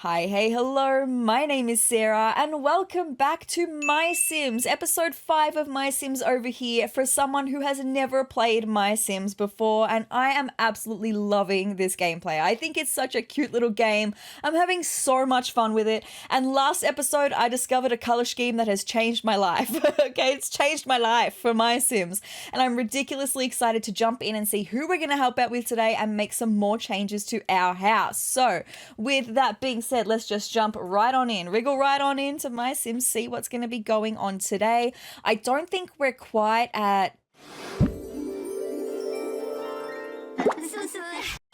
Hi, hey, hello, my name is Sarah and welcome back to My Sims, episode 5 of My Sims over here for someone who has never played My Sims before, and I am absolutely loving this gameplay. I think it's such a cute little game. I'm having so much fun with it, and last episode I discovered a color scheme that has changed my life. Okay, it's changed my life for My Sims, and I'm ridiculously excited to jump in and see who we're going to help out with today and make some more changes to our house. So, with that being said, let's just jump right on in, wriggle right on into My Sims, see what's going to be going on today. I don't think we're quite at...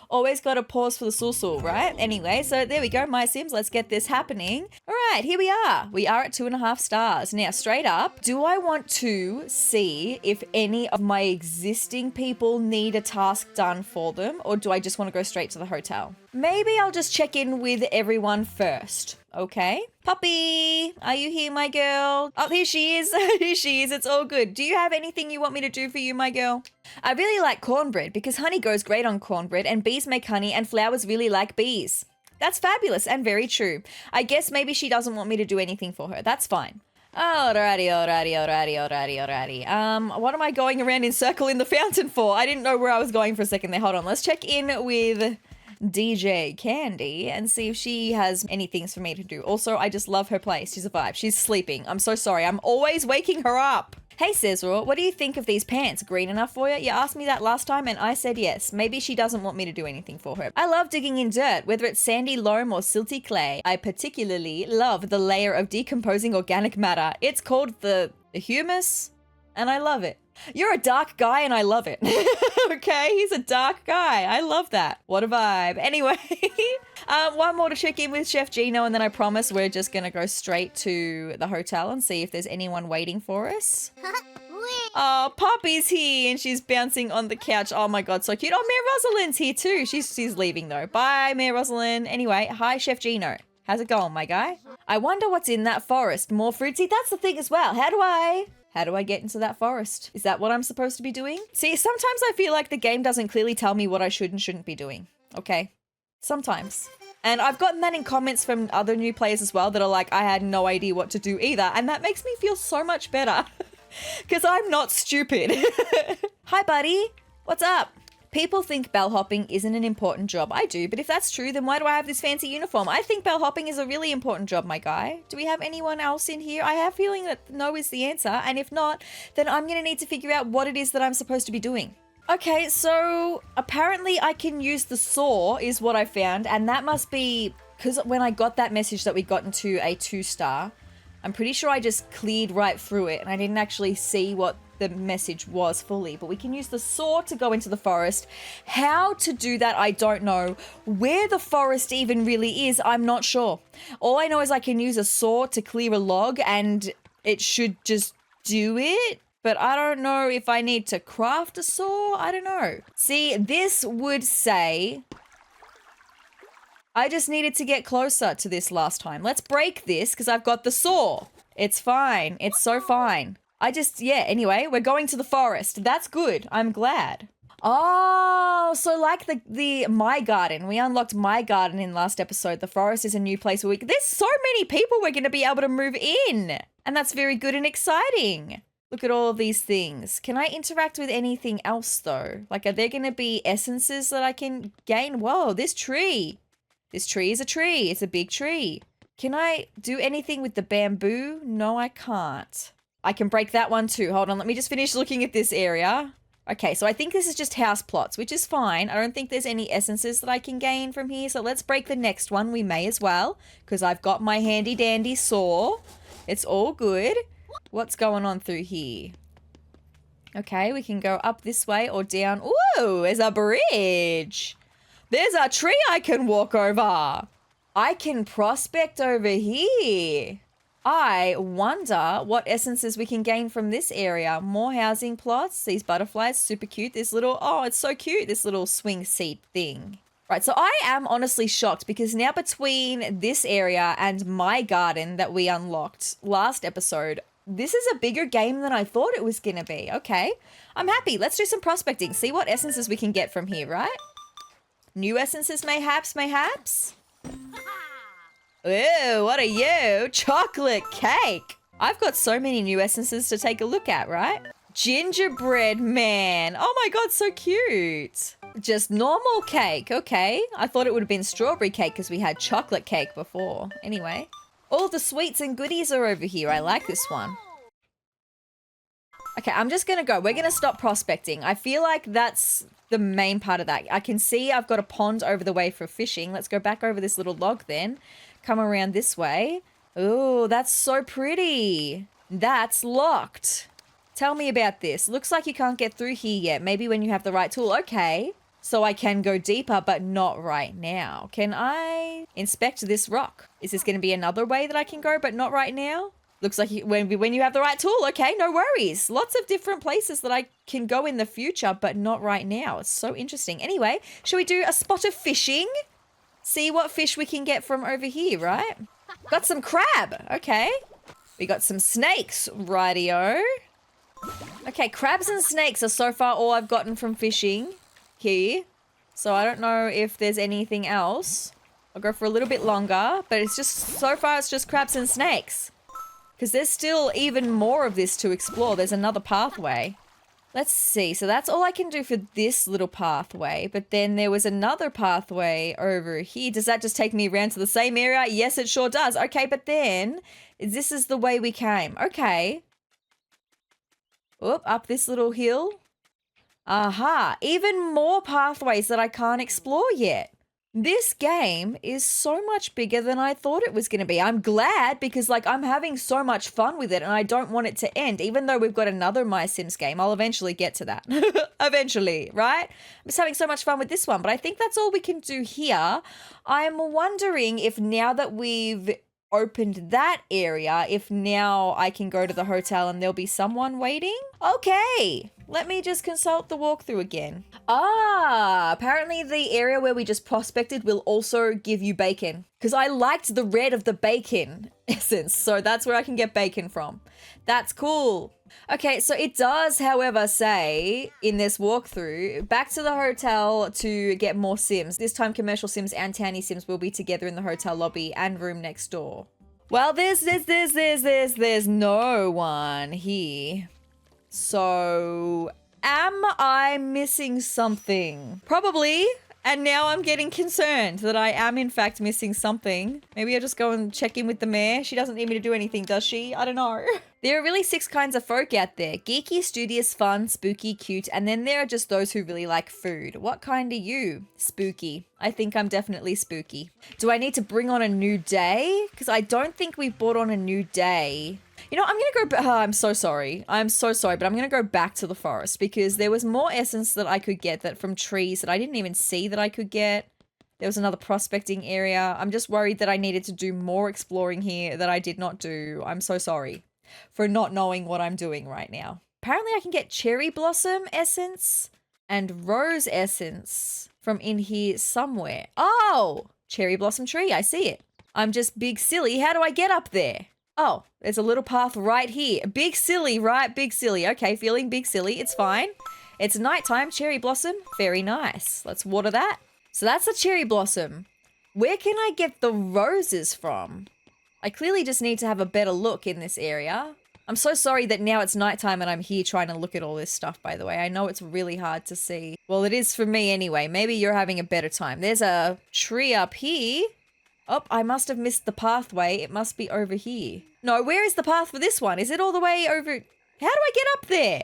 Always got to pause for the sul, right? Anyway, so there we go, My Sims, let's get this happening. All right, here we are. We are at 2.5 stars. Now, straight up, do I want to see if any of my existing people need a task done for them, or do I just want to go straight to the hotel? Maybe I'll just check in with everyone first, okay? Puppy, are you here, my girl? Oh, here she is. Here she is. It's all good. Do you have anything you want me to do for you, my girl? I really like cornbread because honey goes great on cornbread and bees make honey and flowers really like bees. That's fabulous and very true. I guess maybe she doesn't want me to do anything for her. That's fine. Alrighty. What am I going around in circle in the fountain for? I didn't know where I was going for a second there. Hold on. Let's check in with DJ Candy and see if she has any things for me to do. Also, I just love her place. She's a vibe. She's sleeping. I'm so sorry. I'm always waking her up. Hey, SezRawrrr, what do you think of these pants? Green enough for you? You asked me that last time and I said yes. Maybe she doesn't want me to do anything for her. I love digging in dirt, whether it's sandy loam or silty clay. I particularly love the layer of decomposing organic matter. It's called the humus, and I love it. You're a dark guy and I love it. Okay, he's a dark guy. I love that. What a vibe. Anyway, one more to check in with Chef Gino, and then I promise we're just gonna go straight to the hotel and see if there's anyone waiting for us. Oh, Poppy's here and she's bouncing on the couch. Oh my god, so cute. Oh, Mayor Rosalind's here too. She's leaving though. Bye, Mayor Rosalind. Anyway, hi, Chef Gino. How's it going, my guy? I wonder what's in that forest. More fruit. See, that's the thing as well. How do I get into that forest? Is that what I'm supposed to be doing? See, sometimes I feel like the game doesn't clearly tell me what I should and shouldn't be doing. Okay? Sometimes. And I've gotten that in comments from other new players as well that are like, I had no idea what to do either. And that makes me feel so much better. Because I'm not stupid. Hi, buddy. What's up? People think bellhopping isn't an important job. I do, but if that's true, then why do I have this fancy uniform? I think bellhopping is a really important job, my guy. Do we have anyone else in here? I have a feeling that no is the answer, and if not, then I'm gonna need to figure out what it is that I'm supposed to be doing. Okay, so apparently I can use the saw is what I found, and that must be, because when I got that message that we got into a 2-star, I'm pretty sure I just cleared right through it, and I didn't actually see what the message was fully, but we can use the saw to go into the forest. How to do that, I don't know. Where the forest even really is, I'm not sure. All I know is I can use a saw to clear a log and it should just do it, but I don't know if I need to craft a saw. I don't know. See, this would say I just needed to get closer to this last time. Let's break this because I've got the saw. It's fine. It's so fine. Yeah, anyway, we're going to the forest. That's good. I'm glad. Oh, so like the My Garden. We unlocked My Garden in last episode. The forest is a new place where there's so many people we're going to be able to move in. And that's very good and exciting. Look at all of these things. Can I interact with anything else though? Like, are there going to be essences that I can gain? Whoa, this tree. This tree is a tree. It's a big tree. Can I do anything with the bamboo? No, I can't. I can break that one too. Hold on, let me just finish looking at this area. Okay, so I think this is just house plots, which is fine. I don't think there's any essences that I can gain from here. So let's break the next one. We may as well, because I've got my handy dandy saw. It's all good. What's going on through here? Okay, we can go up this way or down. Ooh, there's a bridge. There's a tree I can walk over. I can prospect over here. I wonder what essences we can gain from this area. More housing plots. These butterflies, super cute. This little, oh, it's so cute. This little swing seat thing. Right, so I am honestly shocked because now between this area and My Garden that we unlocked last episode, this is a bigger game than I thought it was going to be. Okay, I'm happy. Let's do some prospecting. See what essences we can get from here, right? New essences, mayhaps. Ew, what are you? Chocolate cake. I've got so many new essences to take a look at, right? Gingerbread man. Oh my god, so cute. Just normal cake, okay. I thought it would have been strawberry cake because we had chocolate cake before. Anyway, all the sweets and goodies are over here. I like this one. Okay, I'm just gonna go. We're gonna stop prospecting. I feel like that's the main part of that. I can see I've got a pond over the way for fishing. Let's go back over this little log then. Come around this way. Oh, that's so pretty. That's locked. Tell me about this. Looks like you can't get through here yet. Maybe when you have the right tool. Okay. So I can go deeper, but not right now. Can I inspect this rock? Is this going to be another way that I can go, but not right now? Looks like when you have the right tool. Okay, no worries. Lots of different places that I can go in the future, but not right now. It's so interesting. Anyway, shall we do a spot of fishing? See what fish we can get from over here, right? Got some crab. Okay. We got some snakes. Rightio. Okay, crabs and snakes are so far all I've gotten from fishing here. So I don't know if there's anything else. I'll go for a little bit longer, but it's just, so far it's just crabs and snakes. Because there's still even more of this to explore. There's another pathway. Let's see. So that's all I can do for this little pathway. But then there was another pathway over here. Does that just take me around to the same area? Yes, it sure does. Okay, but then this is the way we came. Okay. Oop, up this little hill. Aha. Even more pathways that I can't explore yet. This game is so much bigger than I thought it was going to be. I'm glad because like I'm having so much fun with it and I don't want it to end. Even though we've got another MySims game, I'll eventually get to that. Eventually, right? I'm just having so much fun with this one, but I think that's all we can do here. I'm wondering if now that we've opened that area, if now I can go to the hotel and there'll be someone waiting. Okay, let me just consult the walkthrough again. Ah, apparently the area where we just prospected will also give you bacon because I liked the red of the bacon essence, so that's where I can get bacon from. That's cool. Okay, so it does, however, say in this walkthrough, back to the hotel to get more Sims. This time commercial Sims and townie Sims will be together in the hotel lobby and room next door. Well, there's no one here. So, am I missing something? Probably. And now I'm getting concerned that I am in fact missing something. Maybe I'll just go and check in with the mayor. She doesn't need me to do anything, does she? I don't know. There are really 6 kinds of folk out there. Geeky, studious, fun, spooky, cute, and then there are just those who really like food. What kind are you? Spooky. I think I'm definitely spooky. Do I need to bring on a new day? Because I don't think we've brought on a new day. You know, I'm going to go, I'm so sorry. I'm so sorry, but I'm going to go back to the forest because there was more essence that I could get that from trees that I didn't even see that I could get. There was another prospecting area. I'm just worried that I needed to do more exploring here that I did not do. I'm so sorry for not knowing what I'm doing right now. Apparently I can get cherry blossom essence and rose essence from in here somewhere. Oh, cherry blossom tree. I see it. I'm just big silly. How do I get up there? Oh, there's a little path right here. Big silly, right? Big silly. Okay, feeling big silly. It's fine. It's nighttime. Cherry blossom. Very nice. Let's water that. So that's a cherry blossom. Where can I get the roses from? I clearly just need to have a better look in this area. I'm so sorry that now it's nighttime and I'm here trying to look at all this stuff, by the way. I know it's really hard to see. Well, it is for me anyway. Maybe you're having a better time. There's a tree up here. Oh, I must have missed the pathway. It must be over here. No, where is the path for this one? Is it all the way over? How do I get up there?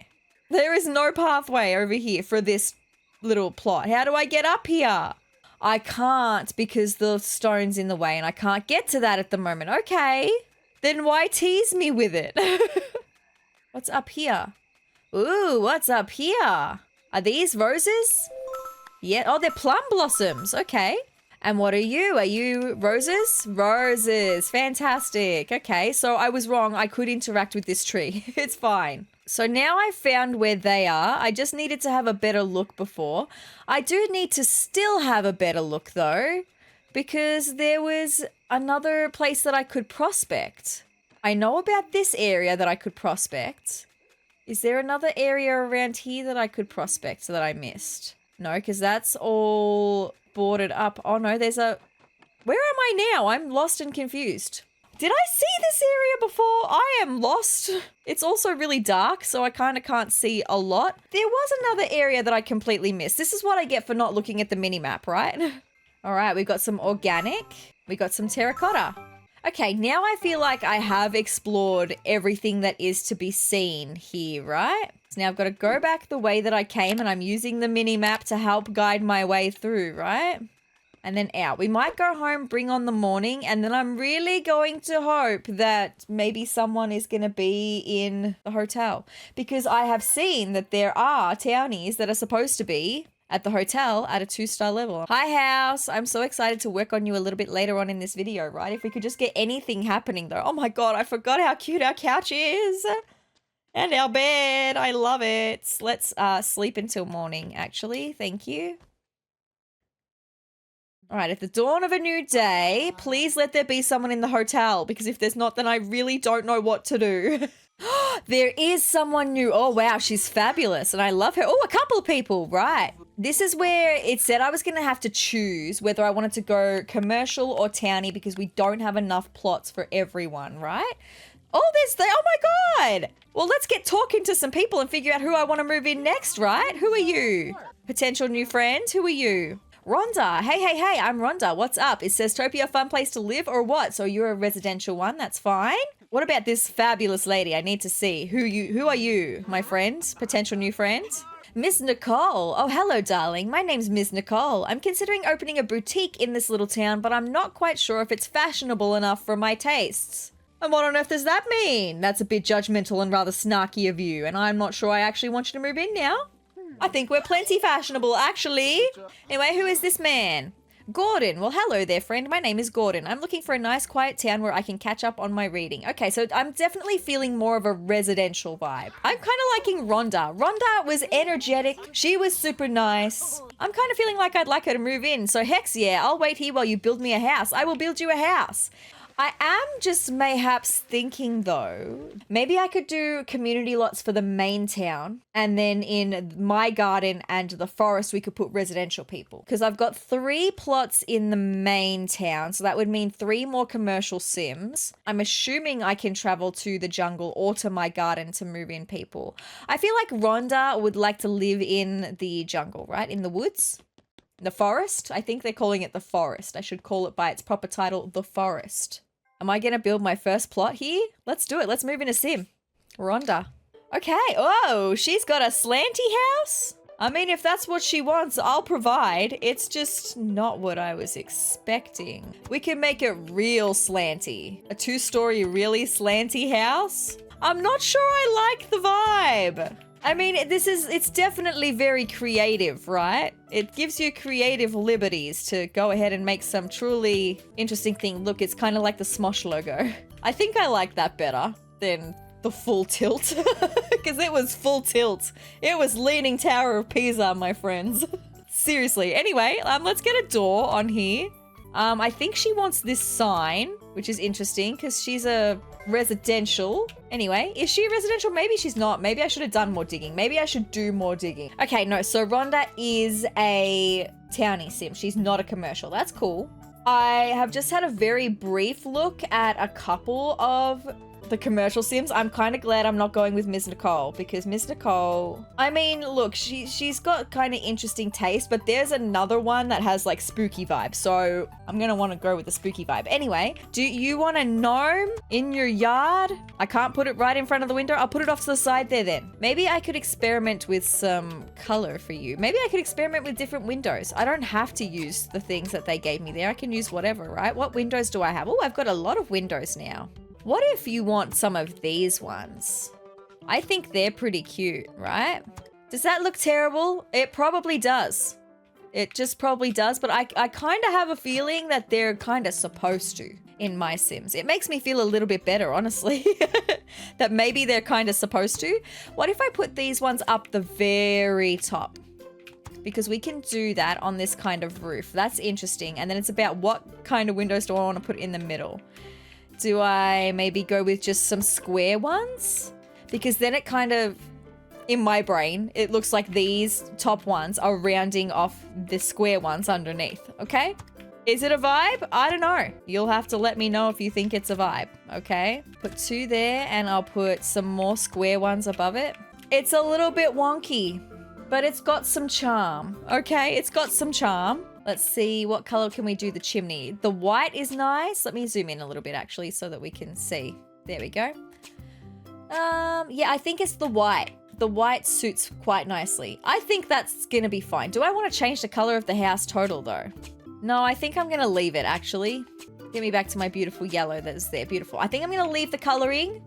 There is no pathway over here for this little plot. How do I get up here? I can't because the stone's in the way and I can't get to that at the moment. Okay. Then why tease me with it? What's up here? Ooh, what's up here? Are these roses? Yeah. Oh, they're plum blossoms. Okay. And what are you? Are you roses? Roses. Fantastic. Okay, so I was wrong. I could interact with this tree. It's fine. So now I've found where they are. I just needed to have a better look before. I do need to still have a better look though, because there was another place that I could prospect. I know about this area that I could prospect. Is there another area around here that I could prospect that I missed? No, because that's all boarded up. Oh no, there's a Where am I now? I'm lost and confused. Did I see this area before? I am lost. It's also really dark, so I kind of can't see a lot. There was another area that I completely missed. This is what I get for not looking at the mini-map, right? All right, we've got some organic. We got some terracotta. Okay, now I feel like I have explored everything that is to be seen here, right? So now I've got to go back the way that I came, and I'm using the mini-map to help guide my way through, right? And then out. We might go home, bring on the morning, and then I'm really going to hope that maybe someone is going to be in the hotel, because I have seen that there are townies that are supposed to be at the hotel at a 2-star level. Hi, house. I'm so excited to work on you a little bit later on in this video, right? If we could just get anything happening though. Oh my God, I forgot how cute our couch is. And our bed. I love it. Let's sleep until morning, actually. Thank you. All right, at the dawn of a new day, please let there be someone in the hotel, because if there's not, then I really don't know what to do. There is someone new. Oh, wow, she's fabulous, and I love her. Oh, a couple of people, right. This is where it said I was going to have to choose whether I wanted to go commercial or townie, because we don't have enough plots for everyone, right? Oh, oh my God. Well, let's get talking to some people and figure out who I want to move in next, right? Who are you? Potential new friends? Who are you? Rhonda. Hey, I'm Rhonda. What's up? Is SezTopia a fun place to live or what? So you're a residential one. That's fine. What about this fabulous lady? I need to see. Who are you, my friend? Potential new friend? Miss Nicole. Oh, hello, darling. My name's Miss Nicole. I'm considering opening a boutique in this little town, but I'm not quite sure if it's fashionable enough for my tastes. And what on earth does that mean? That's a bit judgmental and rather snarky of you, and I'm not sure I actually want you to move in now. I think we're plenty fashionable, actually. Anyway, who is this man? Gordon. Well, hello there, friend. My name is Gordon. I'm looking for a nice, quiet town where I can catch up on my reading. Okay, so I'm definitely feeling more of a residential vibe. I'm kind of liking Rhonda. Rhonda was energetic. She was super nice. I'm kind of feeling like I'd like her to move in. So hex yeah, I'll wait here while you build me a house. I will build you a house. I am just mayhaps thinking though, maybe I could do community lots for the main town, and then in my garden and the forest we could put residential people, because I've got 3 plots in the main town, so that would mean 3 more commercial sims. I'm assuming I can travel to the jungle or to my garden to move in people. I feel like Rhonda would like to live in the jungle, right? In the woods? The forest? I think they're calling it the forest. I should call it by its proper title, the forest. Am I going to build my first plot here? Let's do it. Let's move in a sim. Rhonda. Okay. Oh, she's got a slanty house? I mean, if that's what she wants, I'll provide. It's just not what I was expecting. We can make it real slanty. A 2-story really slanty house? I'm not sure I like the vibe. I mean, it's definitely very creative, right? It gives you creative liberties to go ahead and make some truly interesting thing. Look, it's kind of like the Smosh logo. I think I like that better than the full tilt, because it was full tilt. It was Leaning Tower of Pisa, my friends. Seriously. Anyway, let's get a door on here. I think she wants this sign, which is interesting because she's a residential. Anyway, is she a residential? Maybe she's not. Maybe I should have done more digging. Maybe I should do more digging. Okay, no, so Rhonda is a townie sim. She's not a commercial. That's cool. I have just had a very brief look at a couple of the commercial sims. I'm kind of glad I'm not going with Miss Nicole, because Miss Nicole, I mean, look, she's got kind of interesting taste, but there's another one that has like spooky vibes, so I'm gonna want to go with the spooky vibe. Anyway, do you want a gnome in your yard? I can't put it right in front of the window. I'll put it off to the side there then. Maybe I could experiment with some color for you. Maybe I could experiment with different windows. I don't have to use the things that they gave me there. I can use whatever, right? What windows do I have? Oh, I've got a lot of windows now. What if you want some of these ones? I think they're pretty cute, right? Does that look terrible? It probably does. It just probably does, but I kind of have a feeling that they're kind of supposed to in MySims. It makes me feel a little bit better, honestly, that maybe they're kind of supposed to. What if I put these ones up the very top? Because we can do that on this kind of roof. That's interesting. And then it's about what kind of windows do I want to put in the middle? Do I maybe go with just some square ones? Because then it kind of, in my brain, it looks like these top ones are rounding off the square ones underneath, okay? Is it a vibe? I don't know. You'll have to let me know if you think it's a vibe, okay? Put 2 there and I'll put some more square ones above it. It's a little bit wonky, but it's got some charm, okay? It's got some charm. Let's see, what color can we do the chimney? The white is nice. Let me zoom in a little bit actually so that we can see. There we go. Yeah, I think it's the white. The white suits quite nicely. I think that's gonna be fine. Do I want to change the color of the house total though? No, I think I'm gonna leave it actually. Get me back to my beautiful yellow that is there. Beautiful. I think I'm gonna leave the coloring.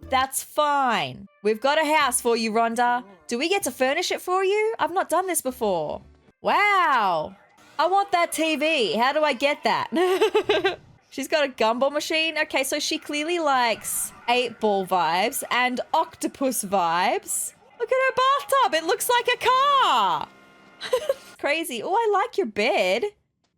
That's fine. We've got a house for you, Rhonda. Do we get to furnish it for you? I've not done this before. Wow. I want that TV. How do I get that? She's got a gumball machine. Okay, so she clearly likes 8-ball vibes and octopus vibes. Look at her bathtub. It looks like a car. Crazy. Oh, I like your bed.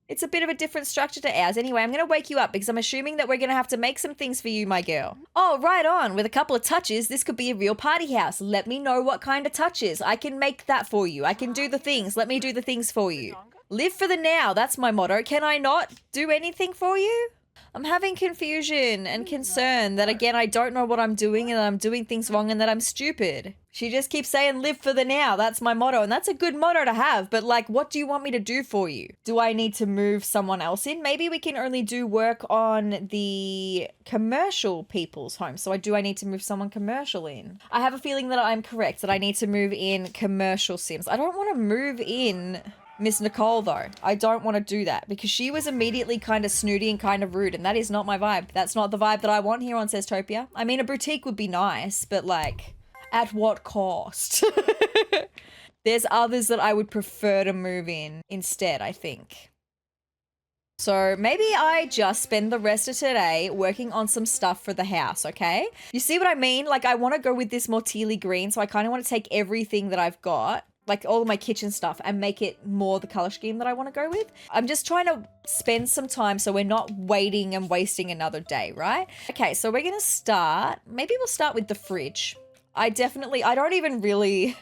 It's a bit of a different structure to ours. Anyway, I'm going to wake you up because I'm assuming that we're going to have to make some things for you, my girl. Oh, right on. With a couple of touches, this could be a real party house. Let me know what kind of touches. I can make that for you. I can do the things. Let me do the things for you. Live for the now. That's my motto. Can I not do anything for you? I'm having confusion and concern that, again, I don't know what I'm doing and that I'm doing things wrong and that I'm stupid. She just keeps saying, live for the now. That's my motto. And that's a good motto to have. But, like, what do you want me to do for you? Do I need to move someone else in? Maybe we can only do work on the commercial people's homes. So I need to move someone commercial in. I have a feeling that I'm correct, that I need to move in commercial Sims. I don't want to move in Miss Nicole, though. I don't want to do that because she was immediately kind of snooty and kind of rude, and that is not my vibe. That's not the vibe that I want here on SezTopia. I mean, a boutique would be nice, but like, at what cost? There's others that I would prefer to move in instead, I think. So maybe I just spend the rest of today working on some stuff for the house, okay? You see what I mean? Like, I want to go with this more tealy green, so I kind of want to take everything that I've got, like all of my kitchen stuff, and make it more the color scheme that I want to go with. I'm just trying to spend some time so we're not waiting and wasting another day, right? Okay, so we're going to start. Maybe we'll start with the fridge. I don't even really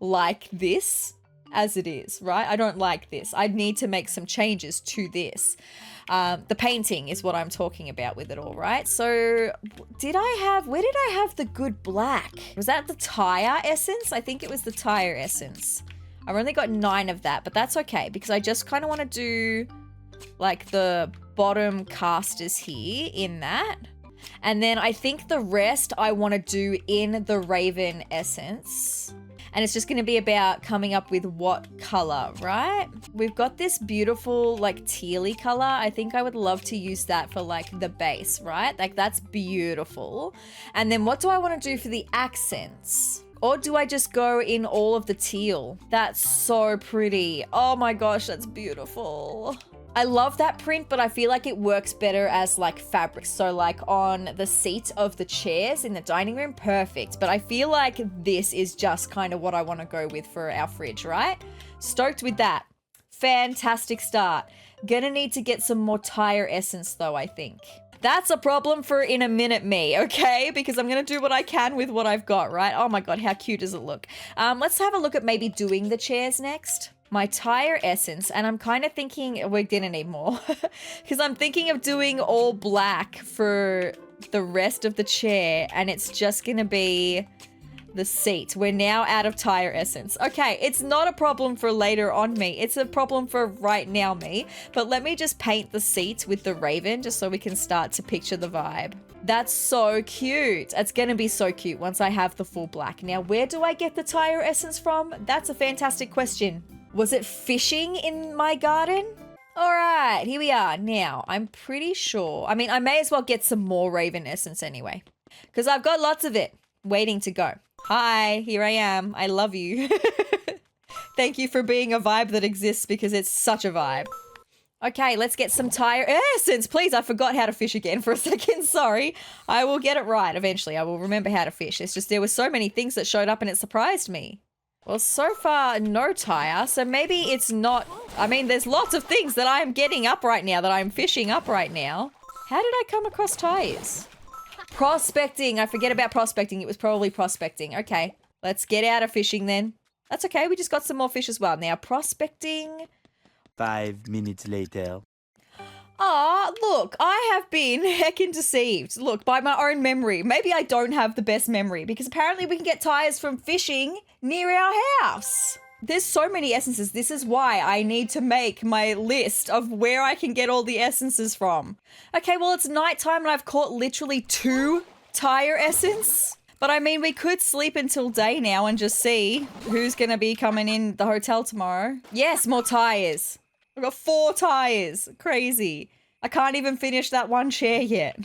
like this as it is, right? I don't like this. I need to make some changes to this. The painting is what I'm talking about with it all, right? So where did I have the good black? Was that the tire essence? I think it was the tire essence. I've only got 9 of that, but that's okay because I just kind of want to do like the bottom casters here in that. And then I think the rest I want to do in the Raven essence. And it's just going to be about coming up with what color, right? We've got this beautiful like tealy color. I think I would love to use that for like the base, right? Like that's beautiful. And then what do I want to do for the accents? Or do I just go in all of the teal? That's so pretty. Oh my gosh, that's beautiful. I love that print, but I feel like it works better as like fabric. So like on the seat of the chairs in the dining room, perfect. But I feel like this is just kind of what I want to go with for our fridge, right? Stoked with that. Fantastic start. Gonna need to get some more tire essence though, I think. That's a problem for in a minute me, okay? Because I'm going to do what I can with what I've got, right? Oh my God, how cute does it look? Let's have a look at maybe doing the chairs next. My tire essence, and I'm kind of thinking we're gonna need more because I'm thinking of doing all black for the rest of the chair, and it's just gonna be the seat. We're now out of tire essence. Okay, it's not a problem for later on me. It's a problem for right now me. But let me just paint the seat with the Raven just so we can start to picture the vibe. That's so cute. It's gonna be so cute once I have the full black. Now, where do I get the tire essence from? That's a fantastic question. Was it fishing in my garden? All right, here we are. Now, I'm pretty sure. I mean, I may as well get some more Raven essence anyway, because I've got lots of it waiting to go. Hi, here I am. I love you. Thank you for being a vibe that exists because it's such a vibe. Okay, let's get some tire essence. Please, I forgot how to fish again for a second. Sorry. I will get it right eventually. I will remember how to fish. It's just there were so many things that showed up and it surprised me. Well, so far, no tire, so maybe it's not... I mean, there's lots of things that I'm getting up right now, that I'm fishing up right now. How did I come across tires? Prospecting. I forget about prospecting. It was probably prospecting. Okay, let's get out of fishing then. That's okay, we just got some more fish as well. Now, prospecting... 5 minutes later. Ah, look, I have been heckin' deceived. Look, by my own memory. Maybe I don't have the best memory because apparently we can get tires from fishing near our house. There's so many essences. This is why I need to make my list of where I can get all the essences from. Okay, well, it's nighttime and I've caught literally 2 tire essence. But I mean, we could sleep until day now and just see who's going to be coming in the hotel tomorrow. Yes, more tires. I've got 4 tires. Crazy. I can't even finish that 1 chair yet.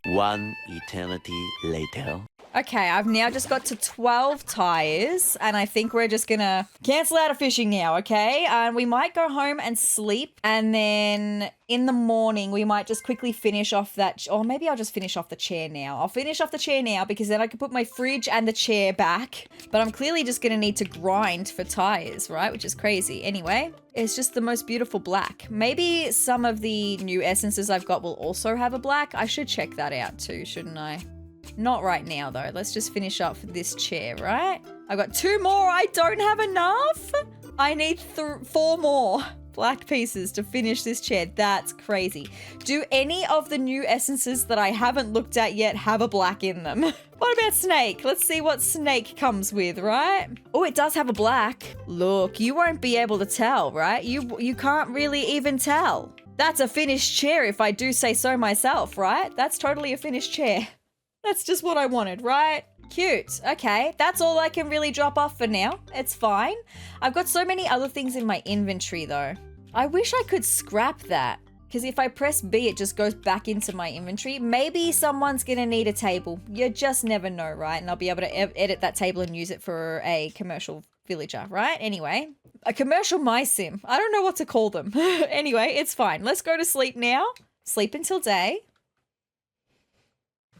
One eternity later. Okay, I've now just got to 12 tires, and I think we're just gonna cancel out of fishing now, okay? And we might go home and sleep, and then in the morning, we might just quickly finish off that, or maybe I'll just finish off the chair now. I'll finish off the chair now, because then I can put my fridge and the chair back, but I'm clearly just gonna need to grind for tires, right? Which is crazy. Anyway, it's just the most beautiful black. Maybe some of the new essences I've got will also have a black. I should check that out too, shouldn't I? Not right now, though. Let's just finish up this chair, right? I've got 2 more. I don't have enough. I need 4 more black pieces to finish this chair. That's crazy. Do any of the new essences that I haven't looked at yet have a black in them? What about snake? Let's see what snake comes with, right? Oh, it does have a black. Look, you won't be able to tell, right? You can't really even tell. That's a finished chair if I do say so myself, right? That's totally a finished chair. That's just what I wanted, right? Cute. Okay, that's all I can really drop off for now. It's fine. I've got so many other things in my inventory, though. I wish I could scrap that, because if I press B, it just goes back into my inventory. Maybe someone's going to need a table. You just never know, right? And I'll be able to edit that table and use it for a commercial villager, right? Anyway, a commercial MySim. I don't know what to call them. Anyway, it's fine. Let's go to sleep now. Sleep until day.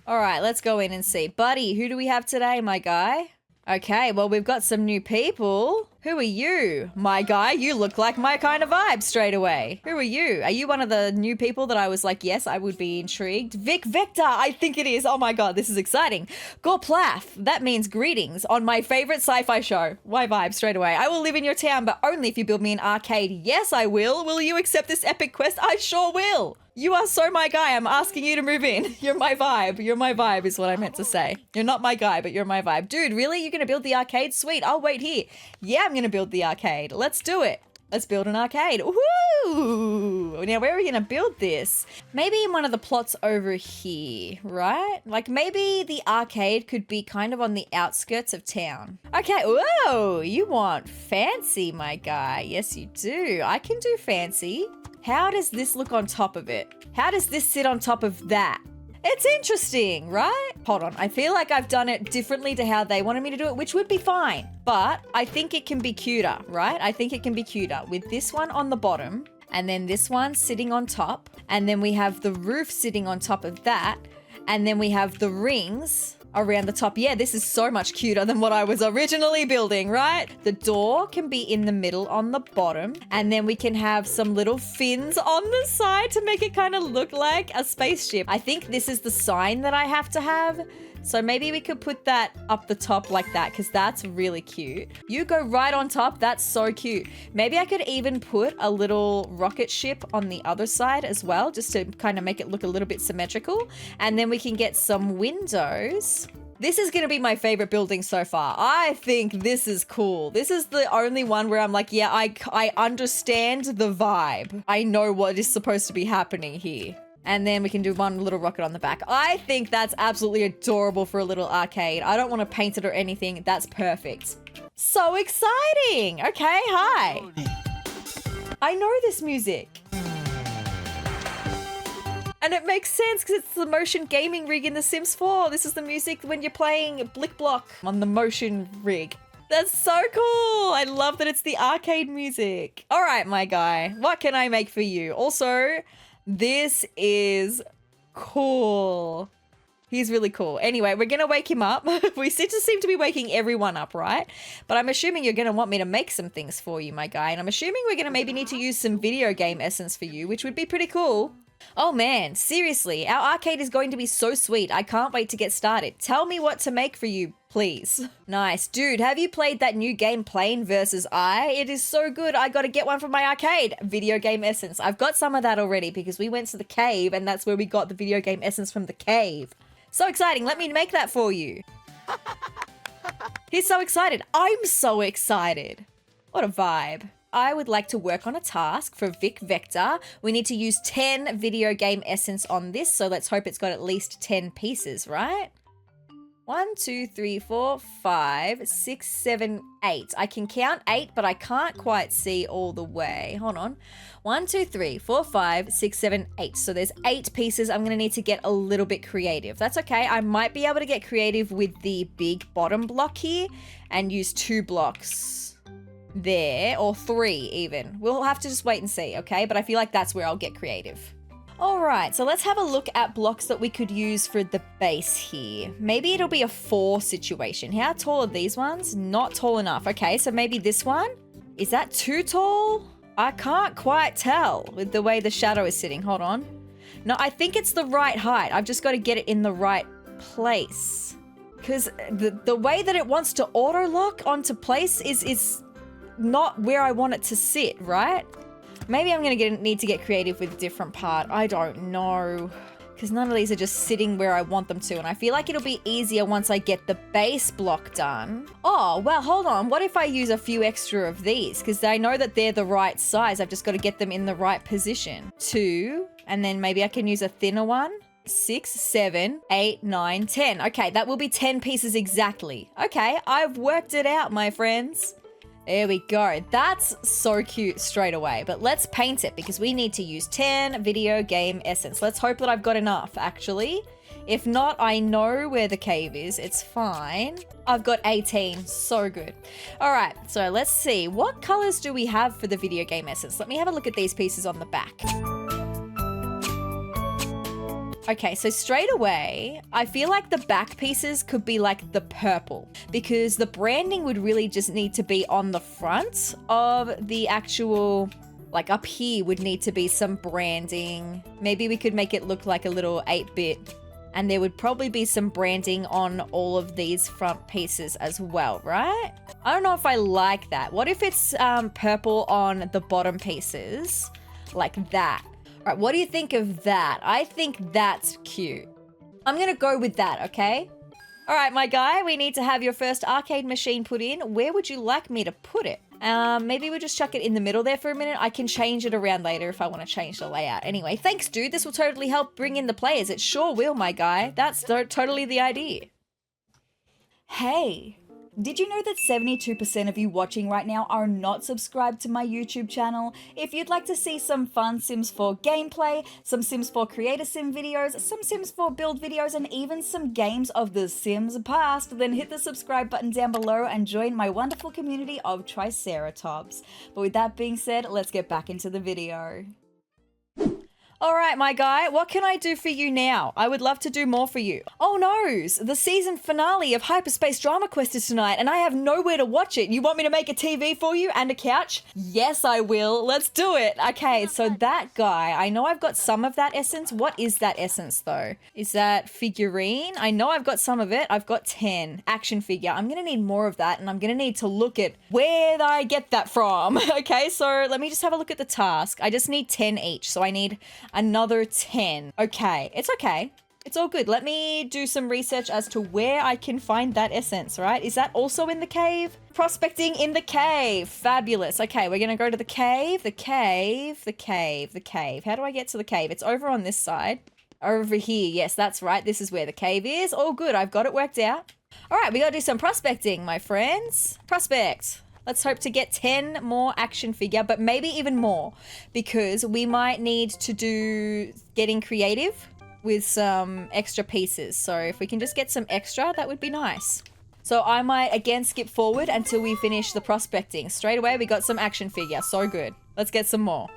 All right, let's go in and see. Buddy, who do we have today, my guy? Okay, well, we've got some new people. Who are you? My guy, you look like my kind of vibe straight away. Who are you? Are you one of the new people that I was like, yes, I would be intrigued? Vic Vector, I think it is. Oh my God, this is exciting. Gorplath, that means greetings on my favorite sci-fi show. My vibe straight away. I will live in your town, but only if you build me an arcade. Yes, I will. Will you accept this epic quest? I sure will. You are so my guy. I'm asking you to move in. You're my vibe. You're my vibe is what I meant to say. You're not my guy, but you're my vibe. Dude, really? You're going to build the arcade? Sweet. I'll wait here. Yeah, I'm going to build the arcade. Let's do it. Let's build an arcade. Woohoo! Now, where are we going to build this? Maybe in one of the plots over here, right? Like maybe the arcade could be kind of on the outskirts of town. Okay. Whoa! You want fancy, my guy. Yes, you do. I can do fancy. How does this look on top of it? How does this sit on top of that? It's interesting, right? Hold on. I feel like I've done it differently to how they wanted me to do it, which would be fine. But I think it can be cuter, right? I think it can be cuter with this one on the bottom and then this one sitting on top. And then we have the roof sitting on top of that. And then we have the rings around the top. Yeah, this is so much cuter than what I was originally building, right? The door can be in the middle on the bottom, and then we can have some little fins on the side to make it kind of look like a spaceship. I think this is the sign that I have to have. So maybe we could put that up the top like that because that's really cute. You go right on top. That's so cute. Maybe I could even put a little rocket ship on the other side as well, just to kind of make it look a little bit symmetrical. And then we can get some windows. This is going to be my favorite building so far. I think this is cool. This is the only one where I'm like, yeah, I understand the vibe. I know what is supposed to be happening here. And then we can do one little rocket on the back. I think that's absolutely adorable for a little arcade. I don't want to paint it or anything. That's perfect. So exciting. Okay, hi. I know this music. And it makes sense because it's the motion gaming rig in The Sims 4. This is the music when you're playing Blick Block on the motion rig. That's so cool. I love that it's the arcade music. All right, my guy. What can I make for you? Also, this is cool. He's really cool. Anyway, we're going to wake him up. We just seem to be waking everyone up, right? But I'm assuming you're going to want me to make some things for you, my guy. And I'm assuming we're going to maybe need to use some video game essence for you, which would be pretty cool. Oh man, seriously, our arcade is going to be so sweet. I can't wait to get started. Tell me what to make for you, please. Nice. Dude, have you played that new game, Plane vs. I? It is so good. I gotta get one from my arcade. Video game essence. I've got some of that already because we went to the cave and that's where we got the video game essence from the cave. So exciting. Let me make that for you. He's so excited. I'm so excited. What a vibe. I would like to work on a task for Vic Vector. We need to use 10 video game essence on this, so let's hope it's got at least 10 pieces, right? 1, 2, 3, 4, 5, 6, 7, 8. I can count 8, but I can't quite see all the way. Hold on. 1, 2, 3, 4, 5, 6, 7, 8. So there's 8 pieces. I'm going to need to get a little bit creative. That's okay. I might be able to get creative with the big bottom block here and use 2 blocks there, or 3 even. We'll have to just wait and see, okay? But I feel like that's where I'll get creative. All right, so let's have a look at blocks that we could use for the base here. Maybe it'll be a 4 situation. How tall are these ones? Not tall enough. Okay, so maybe this one? Is that too tall? I can't quite tell with the way the shadow is sitting. Hold on. No, I think it's the right height. I've just got to get it in the right place. Because the way that it wants to auto lock onto place is not where I want it to sit, right? Maybe I'm gonna need to get creative with a different part. I don't know. Because none of these are just sitting where I want them to. And I feel like it'll be easier once I get the base block done. Oh, well, hold on. What if I use a few extra of these? Because I know that they're the right size. I've just got to get them in the right position. 2, and then maybe I can use a thinner one. 6, 7, 8, 9, 10. Okay, that will be 10 pieces exactly. Okay, I've worked it out, my friends. There we go. That's so cute straight away. But let's paint it because we need to use 10 video game essence. Let's hope that I've got enough, actually. If not, I know where the cave is. It's fine. I've got 18. So good. All right, so let's see. What colors do we have for the video game essence? Let me have a look at these pieces on the back. Okay, so straight away, I feel like the back pieces could be like the purple because the branding would really just need to be on the front of the actual, like up here would need to be some branding. Maybe we could make it look like a little 8-bit and there would probably be some branding on all of these front pieces as well, right? I don't know if I like that. What if it's purple on the bottom pieces like that? All right, what do you think of that? I think that's cute. I'm gonna go with that, okay? All right, my guy, we need to have your first arcade machine put in. Where would you like me to put it? Maybe we'll just chuck it in the middle there for a minute. I can change it around later if I want to change the layout. Anyway, thanks, dude. This will totally help bring in the players. It sure will, my guy. That's totally the idea. Hey. Did you know that 72% of you watching right now are not subscribed to my YouTube channel? If you'd like to see some fun Sims 4 gameplay, some Sims 4 creator sim videos, some Sims 4 build videos, and even some games of the Sims past, then hit the subscribe button down below and join my wonderful community of Triceratops. But with that being said, let's get back into the video. All right, my guy, what can I do for you now? I would love to do more for you. Oh no, the season finale of Hyperspace Drama Quest is tonight and I have nowhere to watch it. You want me to make a TV for you and a couch? Yes, I will. Let's do it. Okay, so that guy, I know I've got some of that essence. What is that essence though? Is that figurine? I know I've got some of it. I've got 10. Action figure. I'm gonna need more of that and I'm gonna need to look at where I get that from. Okay, so let me just have a look at the task. I just need 10 each, so I need another 10. Okay, it's okay. It's all good. Let me do some research as to where I can find that essence, right? Is that also in the cave? Prospecting in the cave. Fabulous. Okay, we're gonna go to the cave, the cave, the cave, the cave. How do I get to the cave? It's over on this side. Over here. Yes, that's right. This is where the cave is. All good. I've got it worked out. All right, we gotta do some prospecting, my friends. Prospect. Let's hope to get 10 more action figure, but maybe even more, because we might need to do getting creative with some extra pieces. So if we can just get some extra, that would be nice. So I might again skip forward until we finish the prospecting. Straight away, we got some action figure. So good. Let's get some more.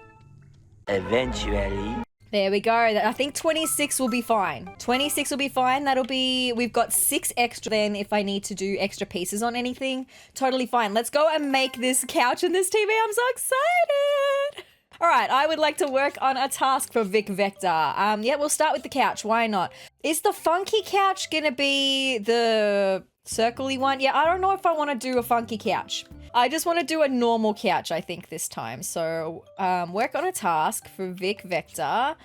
Eventually. There we go. I think 26 will be fine. 26 will be fine. That'll be, we've got 6 extra then if I need to do extra pieces on anything. Totally fine. Let's go and make this couch and this TV. I'm so excited. All right, I would like to work on a task for Vic Vector. Yeah, we'll start with the couch. Why not? Is the funky couch gonna be the circle-y one? Yeah, I don't know if I want to do a funky couch. I just want to do a normal couch, I think, this time. So, work on a task for Vic Vector.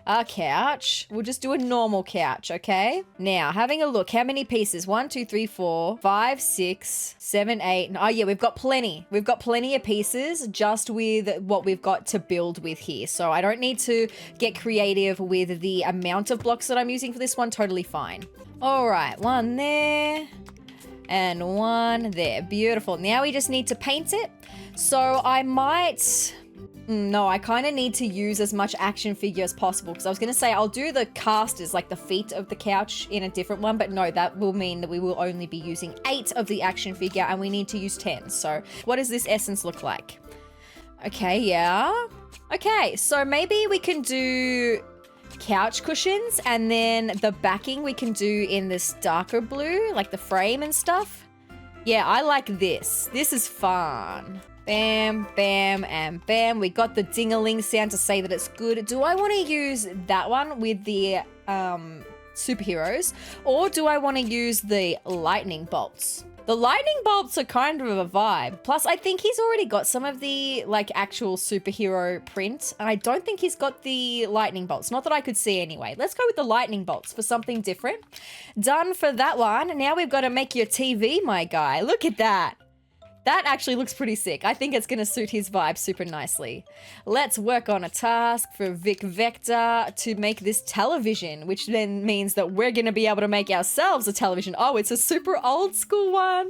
A couch. We'll just do a normal couch, okay? Now, having a look. How many pieces? 1, 2, 3, 4, 5, 6, 7, 8. Oh, yeah, we've got plenty. We've got plenty of pieces just with what we've got to build with here. So I don't need to get creative with the amount of blocks that I'm using for this one. Totally fine. All right, one there and one there. Beautiful. Now we just need to paint it. So I might... No, I kind of need to use as much action figure as possible because I was going to say I'll do the casters, like the feet of the couch in a different one, but no, that will mean that we will only be using 8 of the action figure and we need to use 10. So what does this essence look like? Okay, yeah. Okay, so maybe we can do couch cushions and then the backing we can do in this darker blue, like the frame and stuff. Yeah, I like this. This is fun. Bam, bam, and bam. We got the ding-a-ling sound to say that it's good. Do I want to use that one with the superheroes? Or do I want to use the lightning bolts? The lightning bolts are kind of a vibe. Plus, I think he's already got some of the, like, actual superhero print. And I don't think he's got the lightning bolts. Not that I could see anyway. Let's go with the lightning bolts for something different. Done for that one. Now we've got to make your TV, my guy. Look at that. That actually looks pretty sick. I think it's going to suit his vibe super nicely. Let's work on a task for Vic Vector to make this television, which then means that we're going to be able to make ourselves a television. Oh, it's a super old school one.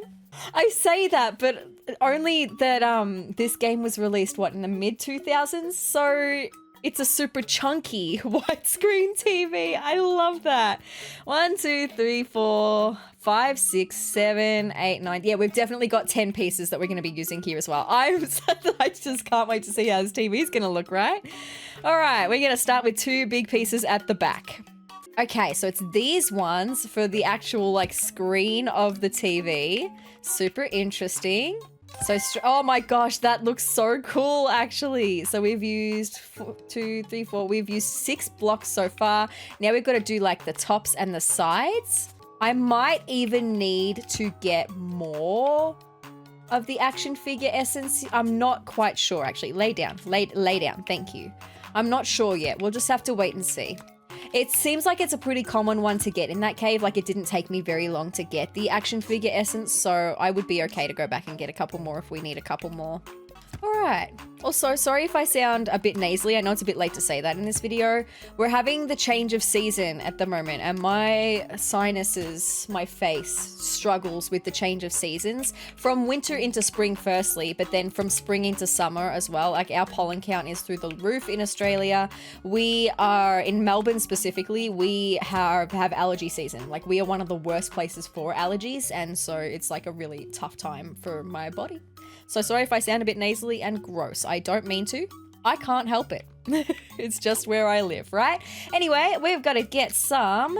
I say that, but only that this game was released, what, in the mid-2000s? So it's a super chunky widescreen TV. I love that. 1, 2, 3, 4, 5, 6, 7, 8, 9. Yeah, we've definitely got 10 pieces that we're going to be using here as well. I just can't wait to see how this TV is going to look, right? All right, we're going to start with 2 big pieces at the back. Okay, so it's these ones for the actual, like, screen of the TV. Super interesting. So, oh my gosh, that looks so cool, actually. So we've used 2, 3, 4. We've used 6 blocks so far. Now we've got to do like the tops and the sides. I might even need to get more of the action figure essence. I'm not quite sure, actually. Lay down. Lay down. Thank you. I'm not sure yet. We'll just have to wait and see. It seems like it's a pretty common one to get in that cave. Like, it didn't take me very long to get the action figure essence, so I would be okay to go back and get a couple more if we need a couple more. All right. Also, sorry if I sound a bit nasally. I know it's a bit late to say that in this video. We're having the change of season at the moment, and my sinuses, my face, struggles with the change of seasons. From winter into spring firstly, but then from spring into summer as well. Like, our pollen count is through the roof in Australia. We are, in Melbourne specifically, we have allergy season. Like, we are one of the worst places for allergies, and so it's like a really tough time for my body. So sorry if I sound a bit nasally and gross. I don't mean to. I can't help it. It's just where I live, right? Anyway, we've got to get some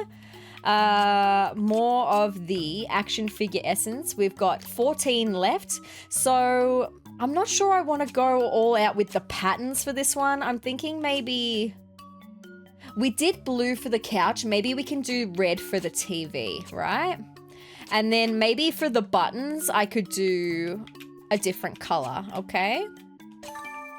more of the action figure essence. We've got 14 left. So I'm not sure I want to go all out with the patterns for this one. I'm thinking maybe... We did blue for the couch. Maybe we can do red for the TV, right? And then maybe for the buttons, I could do a different color, okay?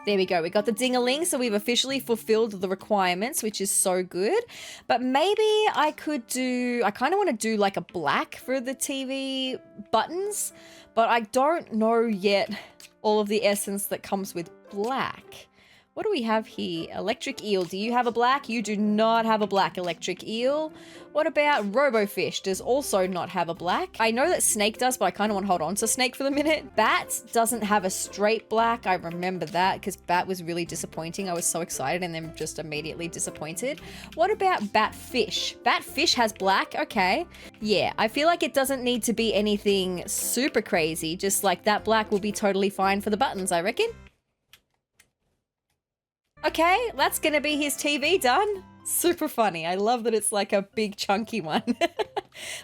There we go. We got the ding-a-ling, so we've officially fulfilled the requirements, which is so good. But maybe I could do... I kind of want to do like a black for the TV buttons, but I don't know yet all of the essence that comes with black. What do we have here? Electric eel. Do you have a black? You do not have a black electric eel. What about Robofish? Does also not have a black. I know that Snake does, but I kind of want to hold on to Snake for the minute. Bat doesn't have a straight black. I remember that because Bat was really disappointing. I was so excited and then just immediately disappointed. What about Batfish? Batfish has black. Okay. Yeah, I feel like it doesn't need to be anything super crazy. Just like that black will be totally fine for the buttons, I reckon. Okay, that's gonna be his TV done. Super funny. I love that it's like a big chunky one.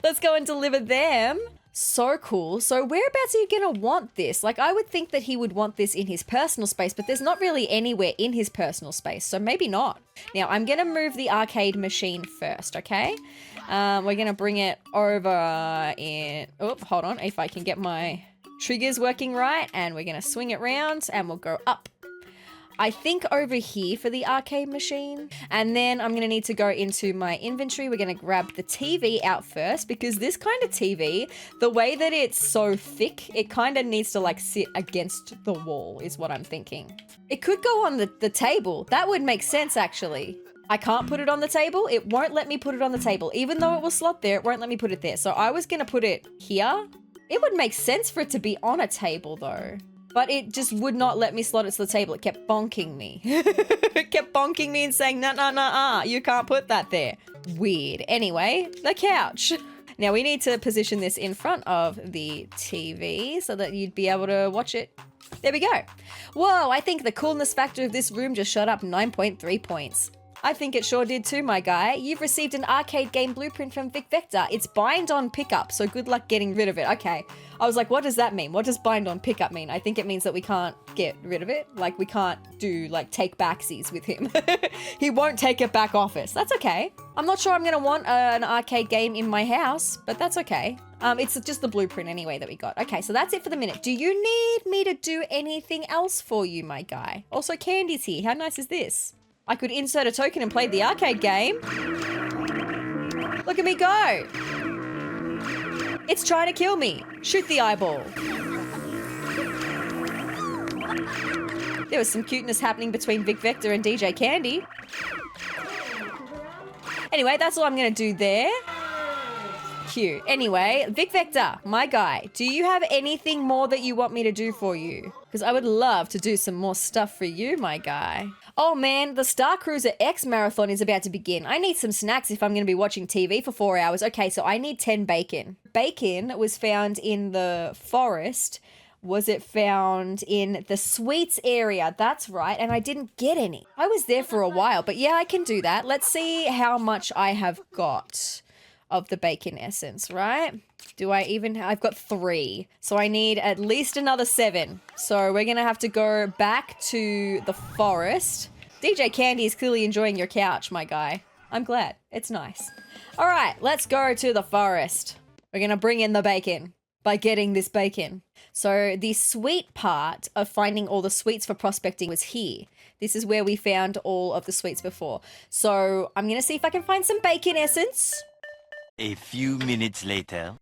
Let's go and deliver them. So cool. So whereabouts are you going to want this? Like, I would think that he would want this in his personal space, but there's not really anywhere in his personal space, so maybe not. Now, I'm going to move the arcade machine first, okay? We're going to bring it over in... Oh, hold on. If I can get my triggers working right, and we're going to swing it round, and we'll go up. I think over here for the arcade machine. And then I'm going to need to go into my inventory. We're going to grab the TV out first because this kind of TV, the way that it's so thick, it kind of needs to like sit against the wall is what I'm thinking. It could go on the table. That would make sense actually. I can't put it on the table. It won't let me put it on the table. Even though it will slot there, it won't let me put it there. So I was going to put it here. It would make sense for it to be on a table though. But it just would not let me slot it to the table. It kept bonking me. It kept bonking me and saying, nah, you can't put that there. Weird. Anyway, the couch. Now we need to position this in front of the TV so that you'd be able to watch it. There we go. Whoa, I think the coolness factor of this room just shot up 9.3 points. I think it sure did too, my guy. You've received an arcade game blueprint from Vic Vector. It's bind on pickup, so good luck getting rid of it. Okay. I was like, what does that mean? What does bind on pickup mean? I think it means that we can't get rid of it. Like, we can't do, like, take backsies with him. He won't take it back off us. That's okay. I'm not sure I'm going to want an arcade game in my house, but that's okay. It's just the blueprint anyway that we got. Okay, so that's it for the minute. Do you need me to do anything else for you, my guy? Also, Candy's here. How nice is this? I could insert a token and play the arcade game. Look at me go. It's trying to kill me. Shoot the eyeball. There was some cuteness happening between Vic Vector and DJ Candy. Anyway, that's all I'm going to do there. Cute. Anyway, Vic Vector, my guy, do you have anything more that you want me to do for you? Because I would love to do some more stuff for you, my guy. Oh man, the Star Cruiser X Marathon is about to begin. I need some snacks if I'm going to be watching TV for 4 hours. Okay, so I need 10 bacon. Bacon was found in the forest. Was it found in the sweets area? That's right, and I didn't get any. I was there for a while, but yeah, I can do that. Let's see how much I have got of the bacon essence, right? Do I even I've got 3. So I need at least another 7. So we're going to have to go back to the forest. DJ Candy is clearly enjoying your couch, my guy. I'm glad. It's nice. All right, let's go to the forest. We're going to bring in the bacon by getting this bacon. So the sweet part of finding all the sweets for prospecting was here. This is where we found all of the sweets before. So I'm going to see if I can find some bacon essence. A few minutes later.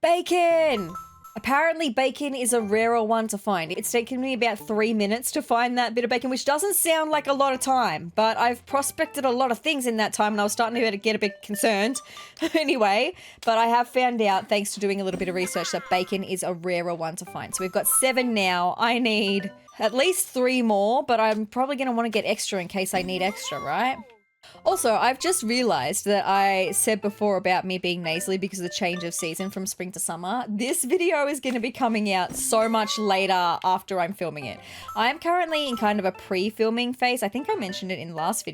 Bacon! Apparently bacon is a rarer one to find. It's taken me about 3 minutes to find that bit of bacon, which doesn't sound like a lot of time, but I've prospected a lot of things in that time and I was starting to get a bit concerned. Anyway, but I have found out, thanks to doing a little bit of research, that bacon is a rarer one to find. So we've got 7 now. I need at least 3 more, but I'm probably going to want to get extra in case I need extra, right? Also, I've just realized that I said before about me being nasally because of the change of season from spring to summer. This video is going to be coming out so much later after I'm filming it. I'm currently in kind of a pre-filming phase. I think I mentioned it in last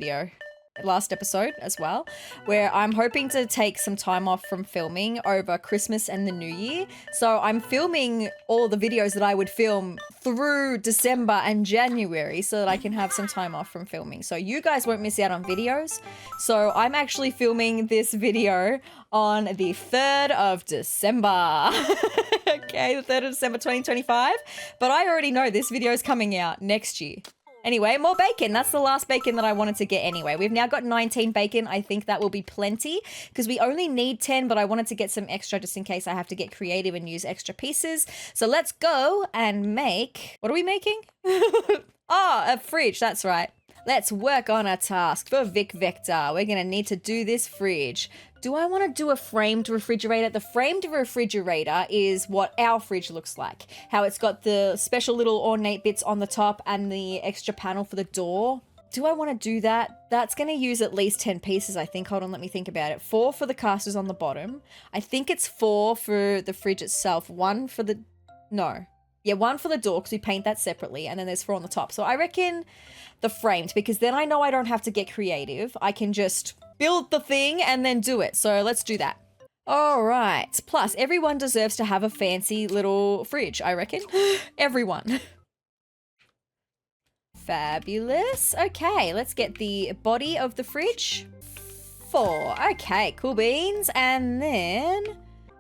episode as well, where I'm hoping to take some time off from filming over Christmas and the New Year. So I'm filming all the videos that I would film through December and January so that I can have some time off from filming. So you guys won't miss out on videos. So I'm actually filming this video on the 3rd of December. Okay, the 3rd of December 2025. But I already know this video is coming out next year. Anyway, more bacon. That's the last bacon that I wanted to get anyway. We've now got 19 bacon. I think that will be plenty because we only need 10, but I wanted to get some extra just in case I have to get creative and use extra pieces. So let's go and make... What are we making? Oh, a fridge. That's right. Let's work on a task for Vic Vector. We're going to need to do this fridge. Do I want to do a framed refrigerator? The framed refrigerator is what our fridge looks like. How it's got the special little ornate bits on the top and the extra panel for the door. Do I want to do that? That's going to use at least 10 pieces, I think. Hold on, let me think about it. 4 for the casters on the bottom. I think it's 4 for the fridge itself. 1 for the... No. Yeah, 1 for the door because we paint that separately. And then there's 4 on the top. So I reckon the framed, because then I know I don't have to get creative. I can just build the thing and then do it. So let's do that. All right. Plus, everyone deserves to have a fancy little fridge, I reckon. Everyone. Fabulous. Okay, let's get the body of the fridge. 4. Okay, cool beans. And then...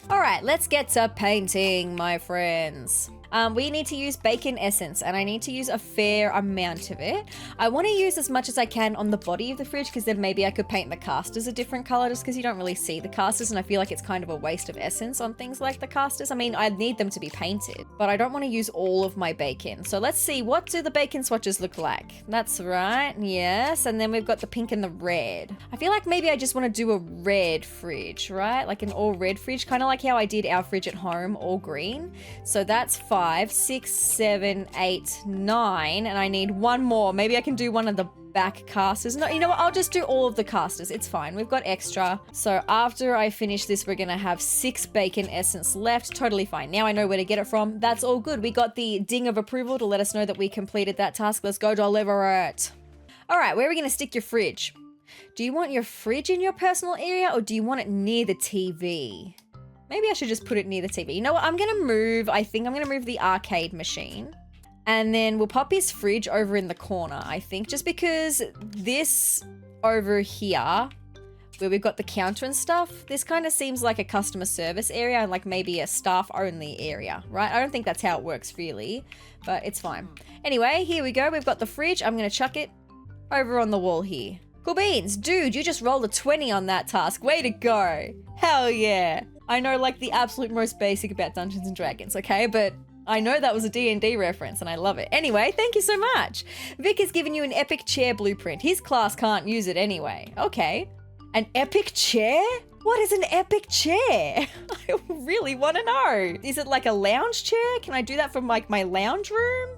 All right, let's get to painting, my friends. We need to use bacon essence, and I need to use a fair amount of it. I want to use as much as I can on the body of the fridge, because then maybe I could paint the casters a different color, just because you don't really see the casters, and I feel like it's kind of a waste of essence on things like the casters. I mean, I need them to be painted, but I don't want to use all of my bacon. So let's see, what do the bacon swatches look like? That's right, yes, and then we've got the pink and the red. I feel like maybe I just want to do a red fridge, right? Like an all red fridge, kind of like how I did our fridge at home, all green. So that's 5, 6, 7, 8, 9, and I need one more. Maybe I can do one of the back casters. No, you know what? I'll just do all of the casters. It's fine. We've got extra. So after I finish this, we're going to have 6 bacon essence left. Totally fine. Now I know where to get it from. That's all good. We got the ding of approval to let us know that we completed that task. Let's go deliver it. All right, where are we going to stick your fridge? Do you want your fridge in your personal area, or do you want it near the TV? Maybe I should just put it near the TV. You know what? I think I'm going to move the arcade machine. And then we'll pop his fridge over in the corner, I think. Just because this over here, where we've got the counter and stuff, this kind of seems like a customer service area and like maybe a staff-only area, right? I don't think that's how it works really, but it's fine. Anyway, here we go. We've got the fridge. I'm going to chuck it over on the wall here. Cool beans. Dude, you just rolled a 20 on that task. Way to go. Hell yeah. I know like the absolute most basic about Dungeons and Dragons, okay? But I know that was a D&D reference and I love it. Anyway, thank you so much. Vic has given you an epic chair blueprint. His class can't use it anyway. Okay. An epic chair? What is an epic chair? I really want to know. Is it like a lounge chair? Can I do that from like my lounge room?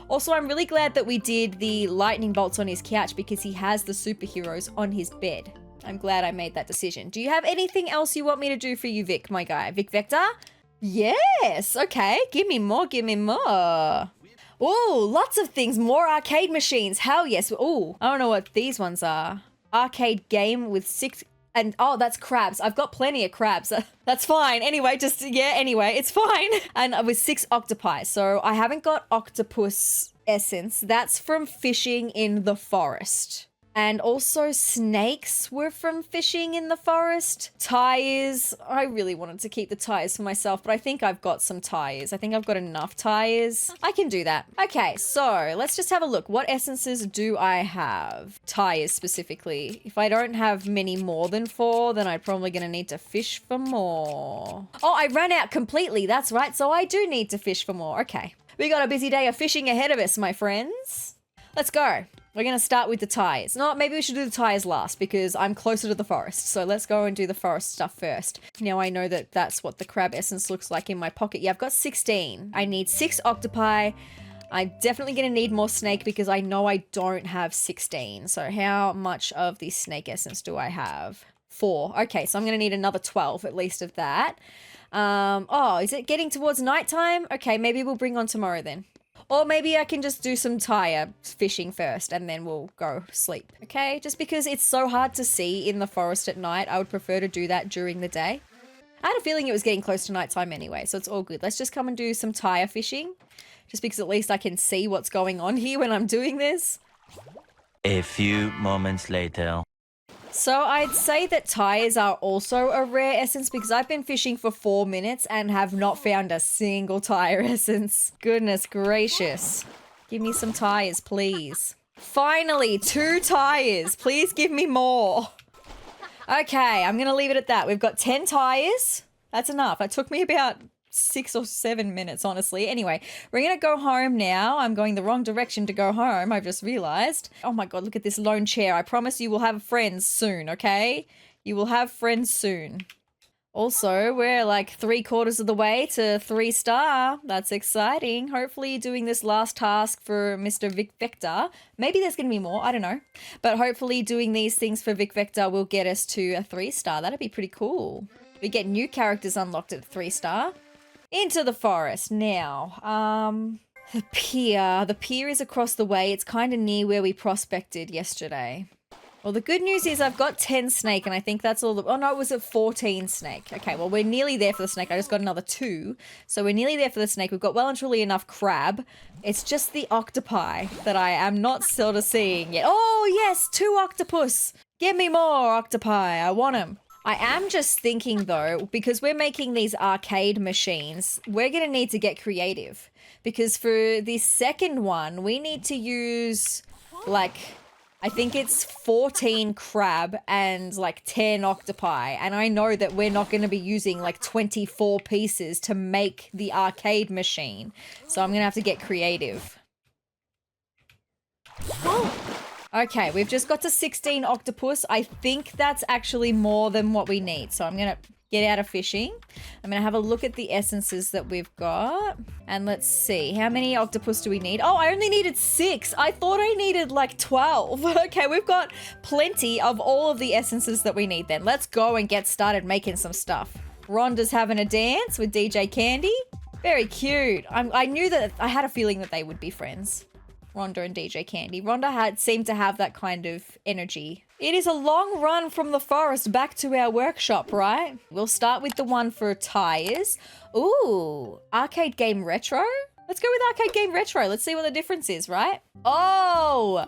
Also, I'm really glad that we did the lightning bolts on his couch because he has the superheroes on his bed. I'm glad I made that decision. Do you have anything else you want me to do for you, Vic, my guy? Vic Vector? Yes. Okay. Give me more. Give me more. Oh, lots of things. More arcade machines. Hell yes. Oh, I don't know what these ones are. Arcade game with 6... And, oh, that's crabs. I've got plenty of crabs. That's fine. Anyway, anyway, it's fine. And with 6 octopi. So I haven't got octopus essence. That's from fishing in the forest. And also snakes were from fishing in the forest. Tires. I really wanted to keep the tires for myself, but I think I've got some tires. I think I've got enough tires. I can do that. Okay, so let's just have a look. What essences do I have? Tires specifically. If I don't have many more than 4, then I'm probably going to need to fish for more. Oh, I ran out completely. That's right. So I do need to fish for more. Okay. We got a busy day of fishing ahead of us, my friends. Let's go. We're going to start with the tires. No, maybe we should do the tires last because I'm closer to the forest. So let's go and do the forest stuff first. Now I know that that's what the crab essence looks like in my pocket. Yeah, I've got 16. I need 6 octopi. I'm definitely going to need more snake because I know I don't have 16. So how much of the snake essence do I have? 4. Okay, so I'm going to need another 12 at least of that. Oh, is it getting towards nighttime? Okay, maybe we'll bring on tomorrow then. Or maybe I can just do some tire fishing first and then we'll go sleep, okay? Just because it's so hard to see in the forest at night, I would prefer to do that during the day. I had a feeling it was getting close to nighttime anyway, so it's all good. Let's just come and do some tire fishing, just because at least I can see what's going on here when I'm doing this. A few moments later. So I'd say that tires are also a rare essence because I've been fishing for 4 minutes and have not found a single tire essence. Goodness gracious. Give me some tires, please. Finally, 2 tires. Please give me more. Okay, I'm going to leave it at that. We've got 10 tires. That's enough. It took me about 6 or 7 minutes, honestly. Anyway, we're going to go home now. I'm going the wrong direction to go home, I've just realized. Oh my god, look at this lone chair. I promise you will have friends soon, okay? You will have friends soon. Also, we're like 3/4 of the way to 3-star. That's exciting. Hopefully doing this last task for Mr. Vic Vector. Maybe there's going to be more, I don't know. But hopefully doing these things for Vic Vector will get us to a 3-star. That'd be pretty cool. We get new characters unlocked at 3-star. Into the forest now. The pier. The pier is across the way. It's kind of near where we prospected yesterday. Well, the good news is I've got 10 snake, and I think that's all the... Oh, no, it was a 14 snake. Okay, well, we're nearly there for the snake. I just got another 2. So we're nearly there for the snake. We've got well and truly enough crab. It's just the octopi that I am not sort of seeing yet. Oh, yes, 2 octopus. Give me more octopi. I want them. I am just thinking, though, because we're making these arcade machines, we're going to need to get creative. Because for the second one, we need to use, like... I think it's 14 crab and like 10 octopi. And I know that we're not going to be using like 24 pieces to make the arcade machine. So I'm going to have to get creative. Okay, we've just got to 16 octopus. I think that's actually more than what we need. So I'm going to get out of fishing. I'm going to have a look at the essences that we've got. And let's see. How many octopus do we need? Oh, I only needed 6. I thought I needed like 12. Okay, we've got plenty of all of the essences that we need then. Let's go and get started making some stuff. Rhonda's having a dance with DJ Candy. Very cute. I knew that... I had a feeling that they would be friends. Rhonda and DJ Candy. Rhonda seemed to have that kind of energy. It is a long run from the forest back to our workshop, right? We'll start with the one for tires. Ooh, arcade game retro? Let's go with arcade game retro. Let's see what the difference is, right? Oh,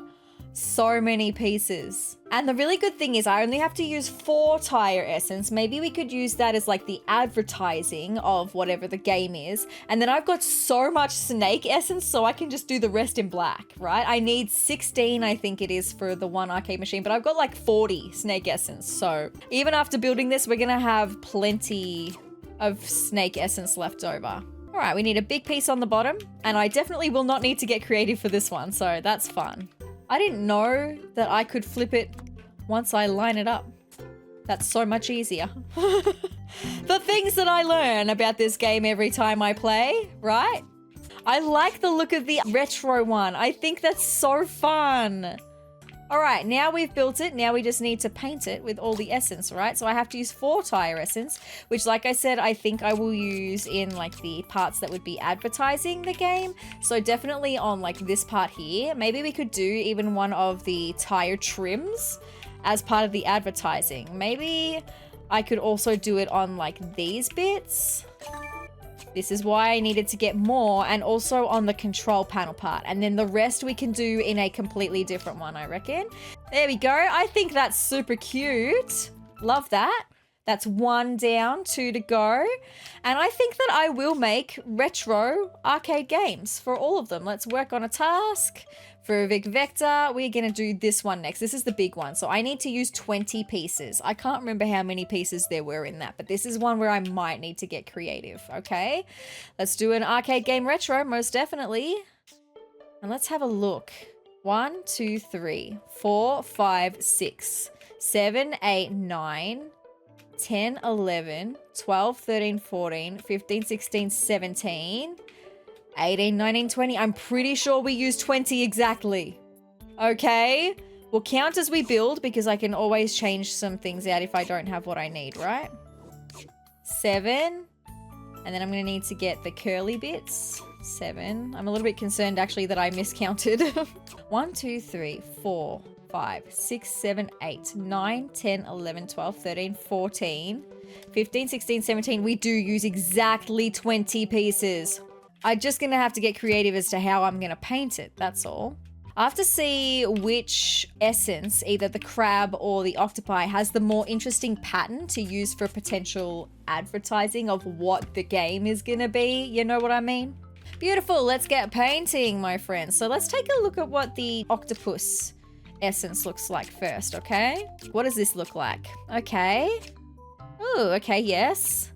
so many pieces. And the really good thing is I only have to use 4 tire essence. Maybe we could use that as like the advertising of whatever the game is. And then I've got so much snake essence, so I can just do the rest in black, right? I need 16, I think it is, for the one arcade machine, but I've got like 40 snake essence. So even after building this, we're gonna have plenty of snake essence left over. All right, we need a big piece on the bottom, and I definitely will not need to get creative for this one, so that's fun. I didn't know that I could flip it once I line it up. That's so much easier. The things that I learn about this game every time I play, right? I like the look of the retro one. I think that's so fun. All right, now we've built it. Now we just need to paint it with all the essence, right? So I have to use 4 tire essence, which, like I said, I think I will use in like the parts that would be advertising the game. So definitely on like this part here. Maybe we could do even one of the tire trims as part of the advertising. Maybe I could also do it on like these bits. This is why I needed to get more, and also on the control panel part. And then the rest we can do in a completely different one, I reckon. There we go. I think that's super cute. Love that. That's 1 down, 2 to go. And I think that I will make retro arcade games for all of them. Let's work on a task. For Vic Vector, we're going to do this one next. This is the big one. So I need to use 20 pieces. I can't remember how many pieces there were in that, but this is one where I might need to get creative, okay? Let's do an arcade game retro, most definitely. And let's have a look. 1, 2, 3, 4, 5, 6, 7, 8, 9, 10, 11, 12, 13, 14, 15, 16, 17... 18, 19, 20. I'm pretty sure we use 20 exactly. Okay. We'll count as we build because I can always change some things out if I don't have what I need, right? 7. And then I'm going to need to get the curly bits. 7. I'm a little bit concerned actually that I miscounted. 1, 2, 3, 4, 5, 6, 7, 8, 9, 10, 11, 12, 13, 14, 15, 16, 17. We do use exactly 20 pieces. I'm just going to have to get creative as to how I'm going to paint it, that's all. I have to see which essence, either the crab or the octopi, has the more interesting pattern to use for potential advertising of what the game is going to be. You know what I mean? Beautiful. Let's get painting, my friends. So let's take a look at what the octopus essence looks like first, okay? What does this look like? Okay. Oh, okay, yes.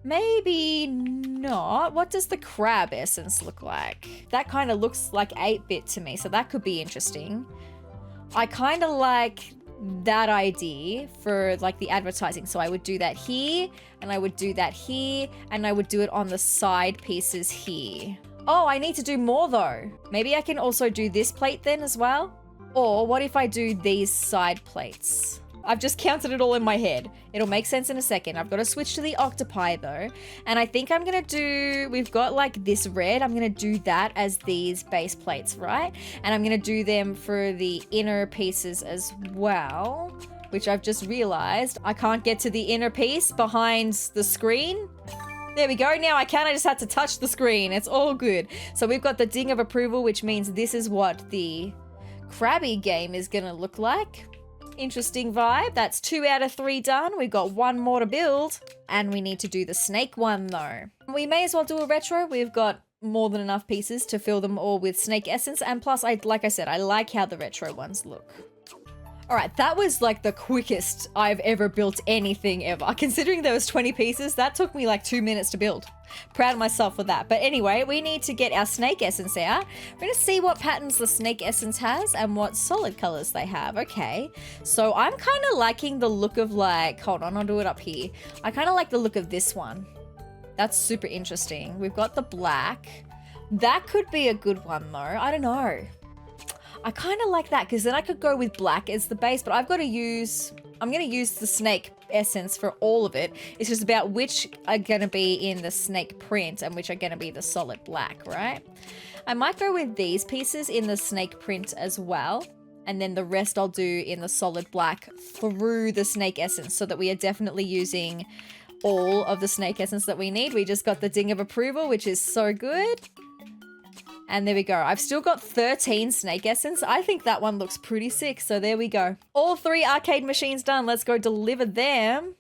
Maybe not. What does the crab essence look like? That kind of looks like 8-bit to me, so that could be interesting. I kind of like that idea for like the advertising. So I would do that here, and I would do that here, and I would do it on the side pieces here. Oh, I need to do more though. Maybe I can also do this plate then as well. Or what if I do these side plates? I've just counted it all in my head. It'll make sense in a second. I've got to switch to the octopi though. And I think I'm going to do, we've got like this red. I'm going to do that as these base plates, right? And I'm going to do them for the inner pieces as well, which I've just realized I can't get to the inner piece behind the screen. There we go. Now I can. I just had to touch the screen. It's all good. So we've got the ding of approval, which means this is what the Krabby game is going to look like. Interesting vibe. That's 2 out of 3 done. We've got 1 more to build. And we need to do the snake one though. We may as well do a retro. We've got more than enough pieces to fill them all with snake essence. And plus, like I said, I like how the retro ones look. All right, that was like the quickest I've ever built anything ever. Considering there was 20 pieces, that took me like 2 minutes to build. Proud of myself for that. But anyway, we need to get our snake essence out. We're going to see what patterns the snake essence has and what solid colors they have. Okay, so I'm kind of liking the look of like, hold on, I'll do it up here. I kind of like the look of this one. That's super interesting. We've got the black. That could be a good one though. I don't know. I kind of like that because then I could go with black as the base, but I'm going to use the snake essence for all of it. It's just about which are going to be in the snake print and which are going to be the solid black, right? I might go with these pieces in the snake print as well. And then the rest I'll do in the solid black through the snake essence so that we are definitely using all of the snake essence that we need. We just got the ding of approval, which is so good. And there we go. I've still got 13 snake essence. I think that one looks pretty sick. So there we go. All 3 arcade machines done. Let's go deliver them.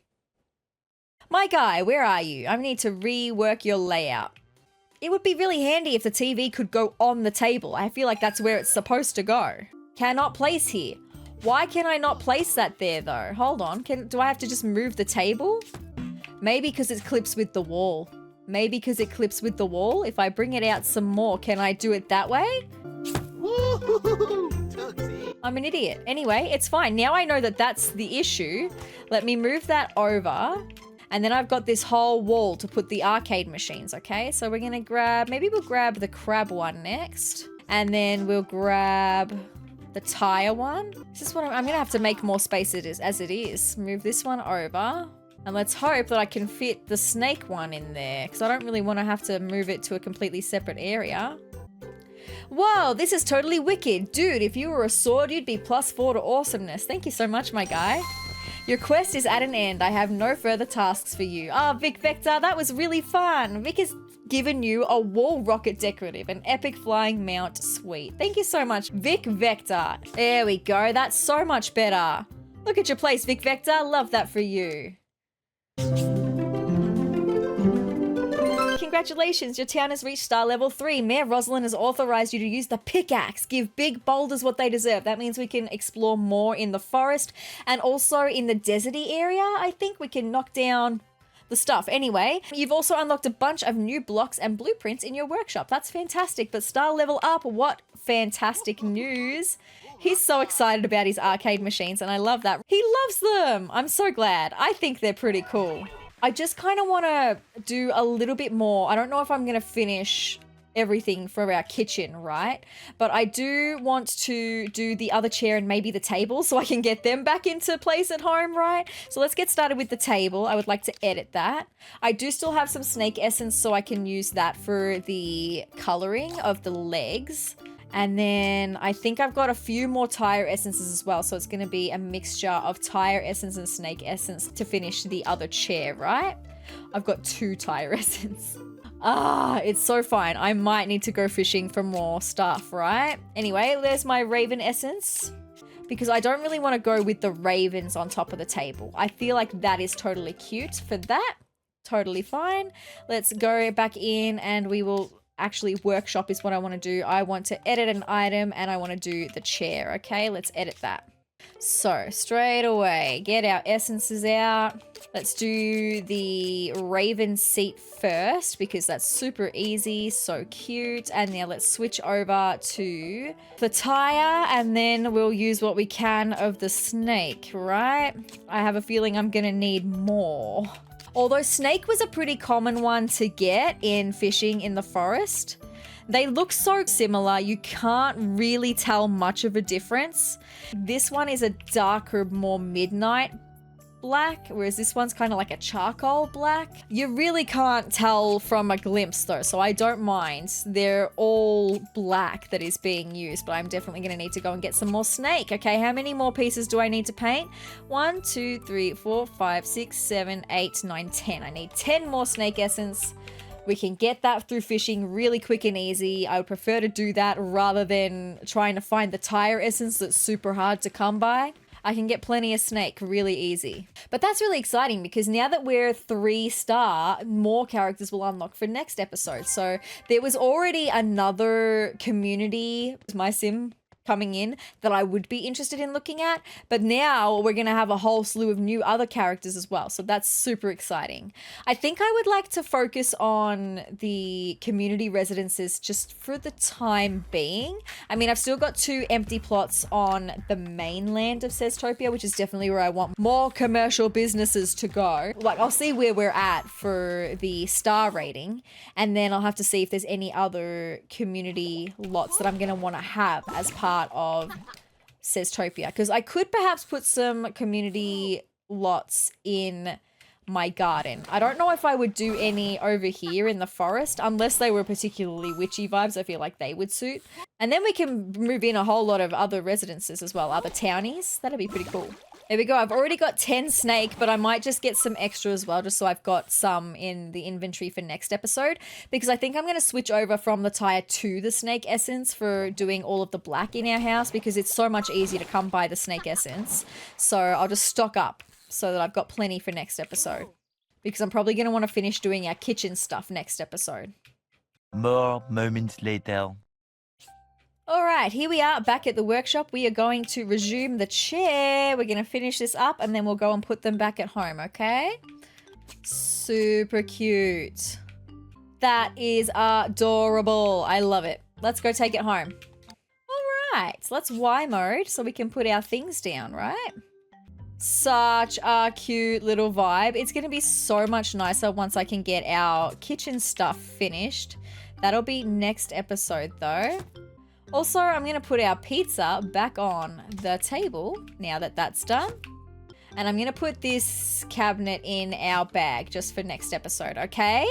My guy, where are you? I need to rework your layout. It would be really handy if the TV could go on the table. I feel like that's where it's supposed to go. Cannot place here. Why can I not place that there though? Hold on. Do I have to just move the table? Maybe because it clips with the wall. Maybe because it clips with the wall. If I bring it out some more, can I do it that way? I'm an idiot. Anyway, it's fine. Now I know that that's the issue. Let me move that over. And then I've got this whole wall to put the arcade machines, okay? So we're going to grab, maybe we'll grab the crab one next. And then we'll grab the tire one. This is what I'm going to have to make more space as it is. Move this one over. And let's hope that I can fit the snake one in there because I don't really want to have to move it to a completely separate area. Whoa, this is totally wicked. Dude, if you were a sword, you'd be +4 to awesomeness. Thank you so much, my guy. Your quest is at an end. I have no further tasks for you. Ah, Vic Vector, that was really fun. Vic has given you a wall rocket decorative, an epic flying mount. Sweet. Thank you so much, Vic Vector. There we go. That's so much better. Look at your place, Vic Vector. Love that for you. Congratulations, your town has reached star level 3. Mayor Rosalind has authorized you to use the pickaxe. Give big boulders what they deserve. That means we can explore more in the forest and also in the deserty area. I think we can knock down the stuff. Anyway, you've also unlocked a bunch of new blocks and blueprints in your workshop. That's fantastic, but star level up, what fantastic news. He's so excited about his arcade machines and I love that. He loves them. I'm so glad. I think they're pretty cool. I just kind of want to do a little bit more. I don't know if I'm going to finish everything for our kitchen, right? But I do want to do the other chair and maybe the table so I can get them back into place at home, right? So let's get started with the table. I would like to edit that. I do still have some snake essence so I can use that for the coloring of the legs. And then I think I've got a few more tire essences as well. So it's going to be a mixture of tire essence and snake essence to finish the other chair, right? I've got 2 tire essence. Ah, it's so fine. I might need to go fishing for more stuff, right? Anyway, there's my raven essence. Because I don't really want to go with the ravens on top of the table. I feel like that is totally cute for that. Totally fine. Let's go back in and we will... Actually, workshop is what I want to do. I want to edit an item and I want to do the chair. Okay, let's edit that. So straight away, get our essences out. Let's do the raven seat first because that's super easy, so cute. And now let's switch over to the tire and then we'll use what we can of the snake, right? I have a feeling I'm gonna need more. Although snake was a pretty common one to get in fishing in the forest, They look so similar, you can't really tell much of a difference. This one is a darker, more midnight black, whereas this one's kind of like a charcoal black. You really can't tell from a glimpse though, so I don't mind. They're all black that is being used, but I'm definitely going to need to go and get some more snake. Okay, how many more pieces do I need to paint? 1, 2, 3, 4, 5, 6, 7, 8, 9, 10. I need 10 more snake essence. We can get that through fishing really quick and easy. I would prefer to do that rather than trying to find the tire essence that's super hard to come by. I can get plenty of snake really easy. But that's really exciting because now that we're 3-star, more characters will unlock for next episode. So there was already another community, my sim coming in, that I would be interested in looking at, but now we're gonna have a whole slew of new other characters as well, so that's super exciting. I think I would like to focus on the community residences just for the time being. I mean, I've still got 2 empty plots on the mainland of SezTopia, which is definitely where I want more commercial businesses to go. Like, I'll see where we're at for the star rating, and then I'll have to see if there's any other community lots that I'm gonna want to have as part of SezTopia, because I could perhaps put some community lots in my garden. I don't know if I would do any over here in the forest unless they were particularly witchy vibes. I feel like they would suit, and then we can move in a whole lot of other residences as well, other townies. That'd be pretty cool. There we go. I've already got 10 snake, but I might just get some extra as well, just so I've got some in the inventory for next episode, because I think I'm going to switch over from the tire to the snake essence for doing all of the black in our house, because it's so much easier to come by the snake essence. So I'll just stock up so that I've got plenty for next episode, because I'm probably going to want to finish doing our kitchen stuff next episode. More moments later. All right, here we are back at the workshop. We are going to resume the chair. We're going to finish this up and then we'll go and put them back at home, okay? Super cute. That is adorable. I love it. Let's go take it home. All right, let's Y mode so we can put our things down, right? Such a cute little vibe. It's going to be so much nicer once I can get our kitchen stuff finished. That'll be next episode though. Also, I'm going to put our pizza back on the table now that that's done. And I'm going to put this cabinet in our bag just for next episode, okay?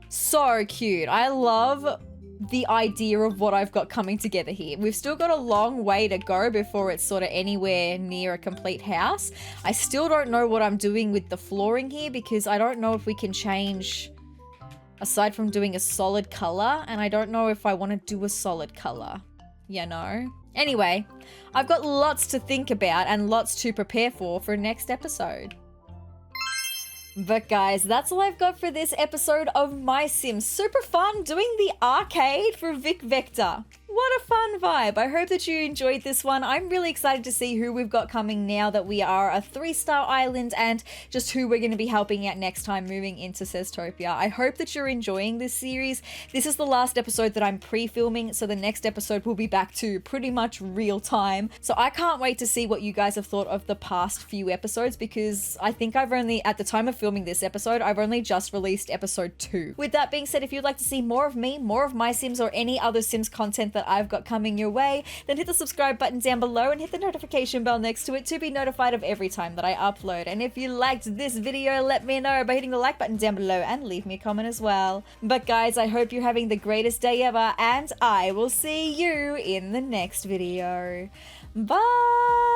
So cute. I love the idea of what I've got coming together here. We've still got a long way to go before it's sort of anywhere near a complete house. I still don't know what I'm doing with the flooring here, because I don't know if we can change aside from doing a solid color, and I don't know if I want to do a solid color, you know? Anyway, I've got lots to think about and lots to prepare for next episode. But guys, that's all I've got for this episode of MySims. Super fun doing the arcade for Vic Vector. What a fun vibe. I hope that you enjoyed this one. I'm really excited to see who we've got coming now that we are a 3-star island, and just who we're going to be helping out next time moving into SezTopia. I hope that you're enjoying this series. This is the last episode that I'm pre-filming, so the next episode will be back to pretty much real time. So I can't wait to see what you guys have thought of the past few episodes, because I think I've only, at the time of filming this episode, I've only just released episode 2. With that being said, if you'd like to see more of me, more of my Sims, or any other Sims content that I've got coming your way, then hit the subscribe button down below and hit the notification bell next to it to be notified of every time that I upload. And if you liked this video, let me know by hitting the like button down below and leave me a comment as well. But guys, I hope you're having the greatest day ever, and I will see you in the next video. Bye!